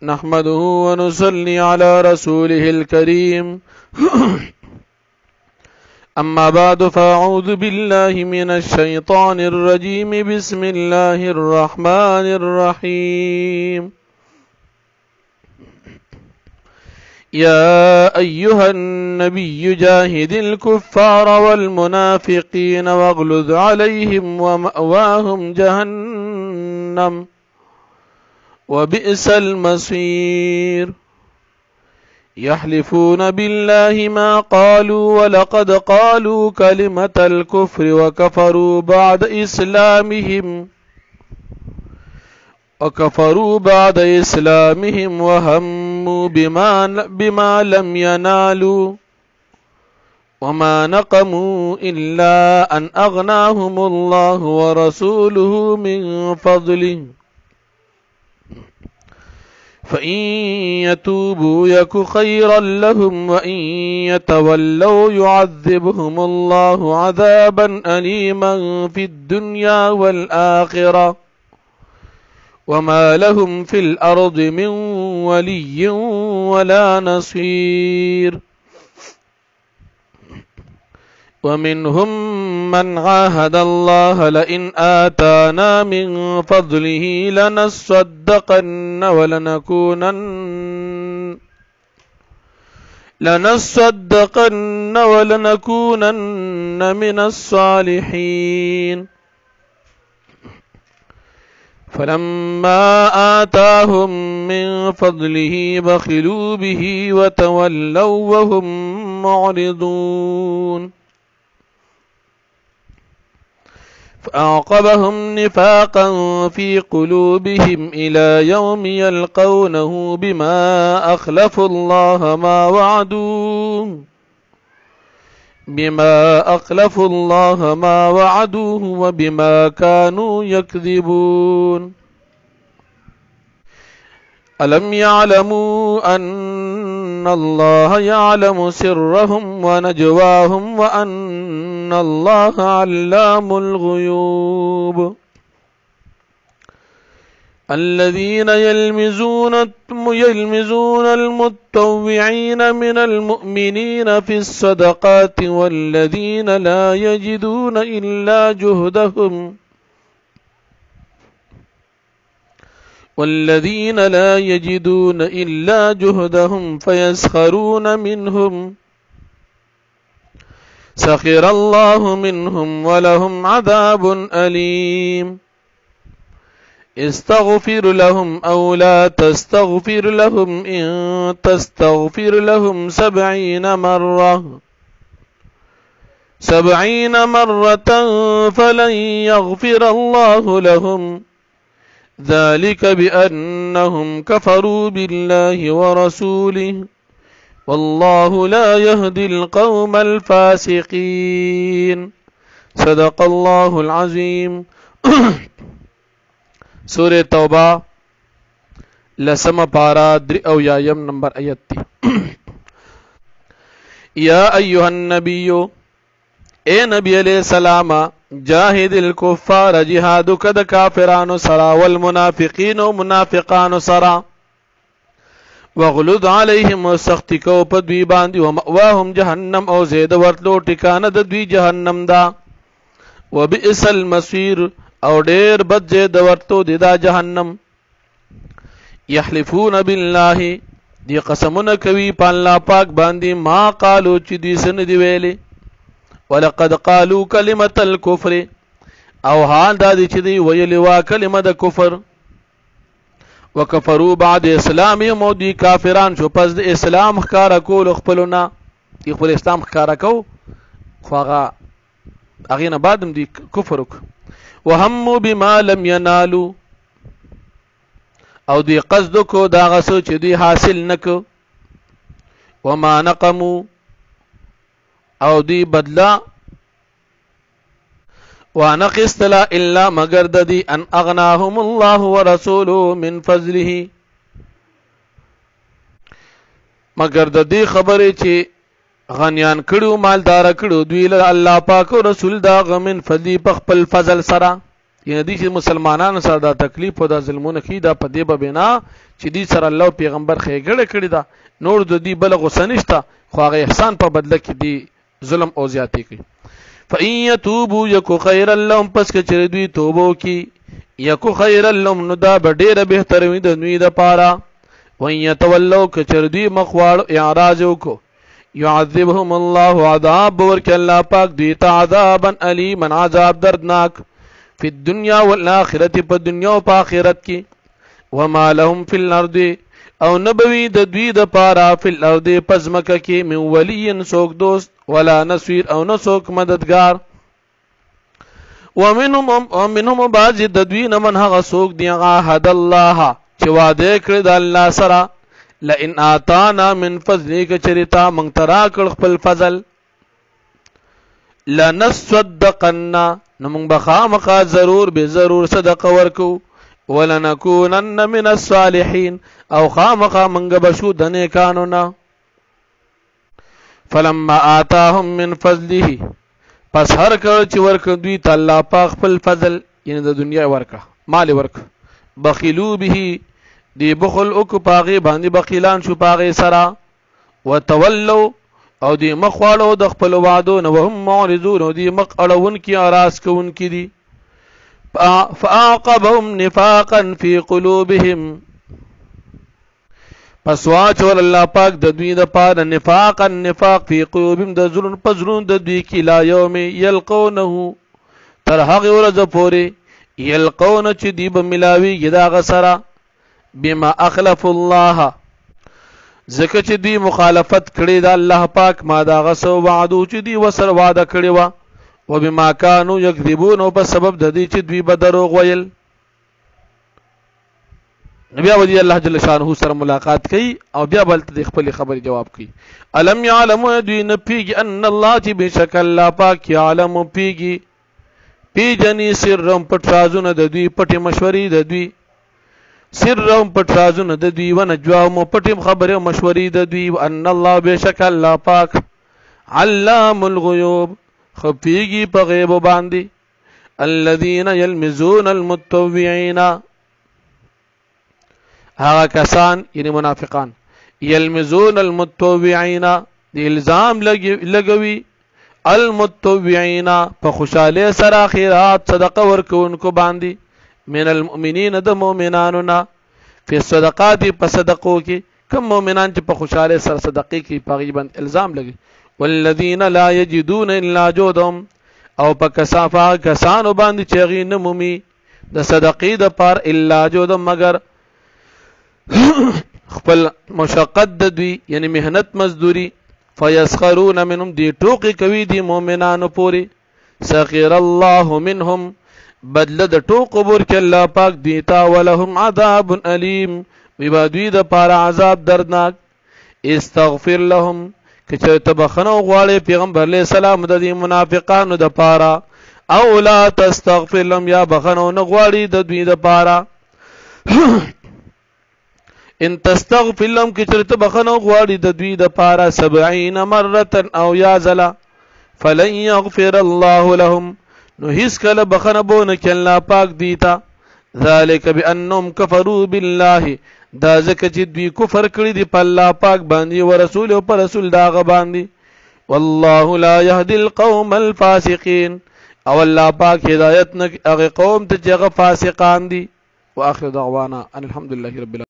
نحمده ونصلي على رسوله الكريم أما بعد فأعوذ بالله من الشيطان الرجيم بسم الله الرحمن الرحيم يا أيها النبي جاهد الكفار والمنافقين واغلظ عليهم ومأواهم جهنم وبئس المصير يحلفون بالله ما قالوا ولقد قالوا كلمة الكفر وكفروا بعد إسلامهم وهموا بما لم ينالوا وما نقموا إلا أن أغناهم الله ورسوله من فضله فإن يتوبوا يك خيرا لهم وإن يتولوا يعذبهم الله عذابا أليما في الدنيا والآخرة وما لهم في الأرض من ولي ولا نصير ومنهم من عاهد الله لئن آتانا من فضله لنصدقن ولنكونن من الصالحين فلما آتاهم من فضله بخلوا به وتولوا وهم معرضون فأعقبهم نفاقا في قلوبهم إلى يوم يلقونه بما أخلفوا الله ما وعدوه وبما كانوا يكذبون ألم يعلموا أن الله يعلم سرهم ونجواهم وأن الله علام الغيوب الذين يلمزون المتطوعين من المؤمنين في الصدقات والذين لا يجدون إلا جهدهم فيسخرون منهم سخر الله منهم ولهم عذاب أليم استغفر لهم أو لا تستغفر لهم إن تستغفر لهم 70 مرة فلن يغفر الله لهم ذلك بأنهم كفروا بالله ورسوله والله لا يهدي القوم الفاسقين صدق الله العظيم سورة توبہ لسم پارا در او یایم نمبر آیت تی یا ایوہ النبی اے نبی علیہ السلام جاہد الکفار جہادو کد کافرانو سرا والمنافقین و منافقانو سرا وغلد علیہم و سختی کو پدوی باندی و مأواہم جہنم او زید ورتلو ٹکانا دوی جہنم دا و بئس المصیر او ډیر بد زید ورتو دا جہنم یحلفون بالله دی قسمون کوي په الله پاک باندې ما قالو چې دوی سن دی ویلي ولقد قالوا كلمة الكفر او حال دا دی چې دی ویلي وا کلمه د کفر وکفروا بعد اسلامهم او دی کافران شو پس د اسلام ښکارا کول خپلنا دی خپل اسلام ښکارا کو خو هغه نه بعدم دی کفر وک وهموا بما لم ينالوا او دی قصد کو دا غسو چې دی حاصل نکو وما نقموا او دی بدلا وانقستلا الا مگر دی ان اغناهم الله ورسوله من فضله مگر دی خبره چې غنیان کړو مالدار کړو دوی له الله پاک او رسول دا غمن فضلی په خپل فضل سره یعنی دې چې مسلمانانو سره دا تکلیف او دا ظلمونه کی دا په دې به بنا چې دې سره الله پیغمبر خېګړه کړی دا نور د دې بل غوسه نشته خو هغه احسان په بدله کې دی ظلم او زیاتی کوي. فإن يتوبوا يكو خيرا لهم پس که چر دوی توبو کی يكو خيرا لهم نو دا ډېر بهتر وي د دوی د پاره. وإن يتولوا که چر دوی مخواړ اعراض وکړو يعذبهم الله عذاب ورک الله پاک دوی ته عذابا الیما عذاب دردناک فی الدنیا والآخرت په دنیا او په آخرت کې. وما لهم فی الارض او نبوی د دوی د پاره فی الارض پزمکه کې من ولی سوک دوست ولا نصير او نسوک مددگار. ومنهم بعض د دوی نه من هغه سوک دی عهد الله چې وعده کړی د الله سره لئن آتانا من فضلک چریتا من ترا کړ خپل فضل لنصدقنا نمون بخامقا ضرور به ضرور صدقه ورکو ولنکونن من الصالحین او خامقا منګ بشو د نیکانو نه. فلما آتاهم من فضله پس هر کله چې ورک دوی ته الله پاک خپل فضل یعنی د دنیا ورکا مال ورک بخیلو به دی بخل او کو پاغه باندې بخیلان شو پاغه سرا وتولوا او دی مخوالو د خپل وعدو نو هم معرضون او دی مقړون کی اراس کون کی دی. فاعقبهم نفاقا فی قلوبهم پس واچول الله پاک د دوی د پاره نفاقا نفاق فی قلوبهم د ظلم پزرون د دوی کی لا یوم یلقونه تر هغه ورځ پورې یلقون چې دی به ملاوی یدا غسرا بما اخلف الله زکه چې دی مخالفت کړي د الله پاک ما دا غسو وعدو چې دی وسر وعده کړي وا او بما كانوا يكذبون او په سبب د دې چې دوی بدروغ ویل. نبی او الله جل شانه سره ملاقات کوي او بیا بل ته خپل خبر جواب کوي. الم يعلم دوی نه پیږي ان الله چې بشک الله پاک يعلم پیجنی سرهم پټ رازونه د دوی پټي مشورې د دوی سرهم پټ رازونه د دوی ونجواهم پټي خبره مشورې د دوی ان الله بشک الله پاک علام الغیوب خفیږي په غیب باندې. الذين يلمزون المتطوعين هغه کسان یعنی منافقان یلمزون المتطوعين دی الزام لګوي المتطوعين په خوشاله سره خیرات صدقه ورکوونکو باندې من المؤمنین د مؤمنانو نه په صدقات په صدقو کې کوم مؤمنان چې په خوشاله سره صدقې کې تقریبا الزام لګي. والذین لا یجدون الا جهدهم او په کثافه کسانو باندې چې غي نمومي د صدقې د پار الا جهدهم مگر خپل مشقت د دوی یعنی مهنت مزدوری. فیسخرون منهم دی ټوکی کوي دی مؤمنانو پوری. سخر الله منهم بدل د ټوکو ورکړي الله پاک دیتا ولهم عذاب الیم وی دوی د پار عذاب دردناک. استغفر لهم که چې تبخنو غواړي پیغمبر علیه السلام د دې منافقانو د پاره او لا تستغفر لهم یا بخنو نه غواړي د دوی د پاره ان تستغفر لهم که چې تبخنو غواړي د دوی د پاره 70 مره او یا زلا فلن يغفر الله لهم نو هیڅ کله بخنه بونه کې الله پاک دیتا. ذالک بانهم كفروا بالله دا ځکه چې دوی کفر کړی دی په الله پاک باندې او رسول او پر رسول داغه باندې. والله لا يهدي القوم الفاسقين او الله پاک هدایت نه هغه قوم ته چې هغه فاسقان دي. واخر دعوانا ان الحمد لله رب العالمين.